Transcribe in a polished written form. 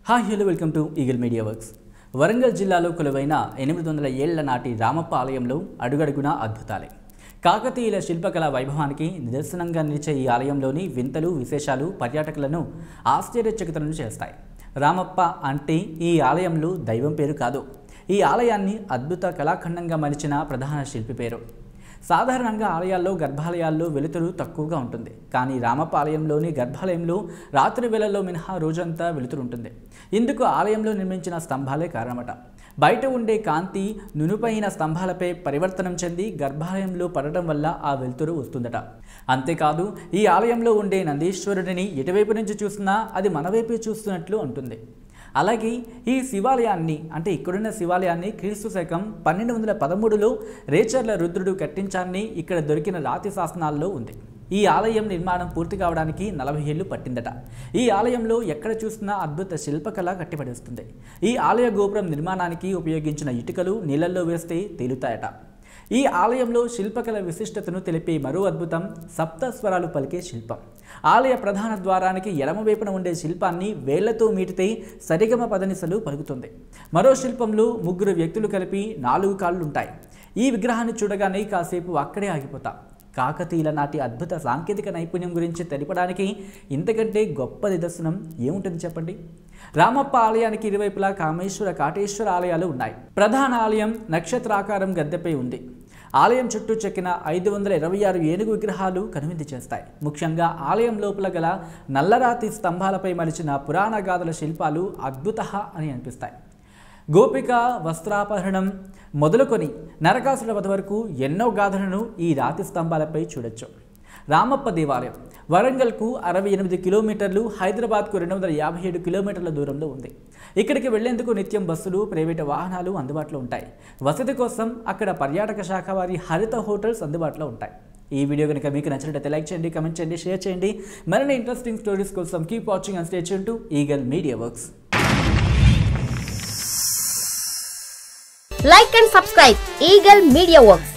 Hi hello welcome to eagle media works. Warangal జిల్లాలో కొలువైన 800 ఏళ్ల నాటి రామప్ప ఆలయంలో అడుగడుగునా అద్భుతాలే. కాకతీయుల శిల్పకళా వైభవానికి నిదర్శనంగా నిలిచే ఈ ఆలయంలోని వింతలు విశేషాలు పర్యాటకులను ఆశ్చర్యచకితులను చేస్తాయి. రామప్ప అంటే ఈ ఆలయంలో దైవం పేరు కాదు, ఈ ఆలయాన్ని అద్భుత కళాఖండంగా మలిచిన ప్రధాన శిల్పి పేరు. సాధారణంగా ఆలయాల్లో గర్భాలయాల్లో వెలుతురు తక్కువగా ఉంటుంది, కానీ రామప్ప ఆలయంలోని గర్భాలయంలో రాత్రి వేళల్లో మినహా రోజంతా వెలుతురు ఉంటుంది. ఇందుకు ఆలయంలో నిర్మించిన స్తంభాలే కారణమట. బయట ఉండే కాంతి నునుపైన స్తంభాలపై పరివర్తనం చెంది గర్భాలయంలో పడటం వల్ల ఆ వెలుతురు వస్తుందట. అంతేకాదు, ఈ ఆలయంలో ఉండే నందీశ్వరుడిని ఎటువైపు నుంచి చూసినా అది మన వైపే చూస్తున్నట్లు ఉంటుంది. అలాగే ఈ శివాలయాన్ని అంటే ఇక్కడున్న శివాలయాన్ని క్రీస్తు శకం 1213లో రేచర్ల రుద్రుడు కట్టించాన్ని ఇక్కడ దొరికిన రాతి శాసనాల్లో ఉంది. ఈ ఆలయం నిర్మాణం పూర్తి కావడానికి 40 ఏళ్లు పట్టిందట. ఈ ఆలయంలో ఎక్కడ చూసినా అద్భుత శిల్పకళ కట్టిపడేస్తుంది. ఈ ఆలయ గోపురం నిర్మాణానికి ఉపయోగించిన ఇటుకలు నీళ్ళల్లో వేస్తే తేలుతాయట. ఈ ఆలయంలో శిల్పకళ విశిష్టతను తెలిపే మరో అద్భుతం సప్తస్వరాలు పలికే శిల్పం. ఆలయ ప్రధాన ద్వారానికి ఎడమవైపున ఉండే శిల్పాన్ని వేళ్లతో మీటితే సరిగమ పదనిసలు పలుకుతుంది. మరో శిల్పంలో 3 వ్యక్తులు కలిపి 4 కాళ్ళుంటాయి. ఈ విగ్రహాన్ని చూడగానే కాసేపు అక్కడే ఆగిపోతాం. కాకతీయుల నాటి అద్భుత సాంకేతిక నైపుణ్యం గురించి తెలపడానికి ఇంతకంటే గొప్ప నిదర్శనం ఏముంటుంది చెప్పండి. రామప్ప ఆలయానికి ఇరువైపులా కామేశ్వర కాటేశ్వర ఆలయాలు ఉన్నాయి. ప్రధాన ఆలయం నక్షత్రాకారం గద్దెపై ఉంది. ఆలయం చుట్టూ చెక్కిన 526 ఏనుగు విగ్రహాలు కనువిందు చేస్తాయి. ముఖ్యంగా ఆలయం లోపల గల నల్లరాతి స్తంభాలపై మలిచిన పురాణ గాథల శిల్పాలు అద్భుత అని అనిపిస్తాయి. గోపిక వస్త్రాపహరణం మొదలుకొని నరకాసుల వధ వరకు ఎన్నో గాథలను ఈ రాతి స్తంభాలపై చూడొచ్చు. రామప్ప దేవాలయం వరంగల్కు 68 కిలోమీటర్లు, హైదరాబాద్కు 257 కిలోమీటర్ల దూరంలో ఉంది. ఇక్కడికి వెళ్లేందుకు నిత్యం బస్సులు, ప్రైవేటు వాహనాలు అందుబాటులో ఉంటాయి. వసతి కోసం అక్కడ పర్యాటక శాఖ వారి హరిత హోటల్స్ అందుబాటులో ఉంటాయి. ఈ వీడియో కనుక మీకు నచ్చినట్లయితే లైక్ చేయండి, కమెంట్ చేయండి, షేర్ చేయండి. మరిన్ని ఇంట్రెస్టింగ్ స్టోరీస్ కోసం keep watching and stay tuned to eagle media works. Like and subscribe Eagle Media Works.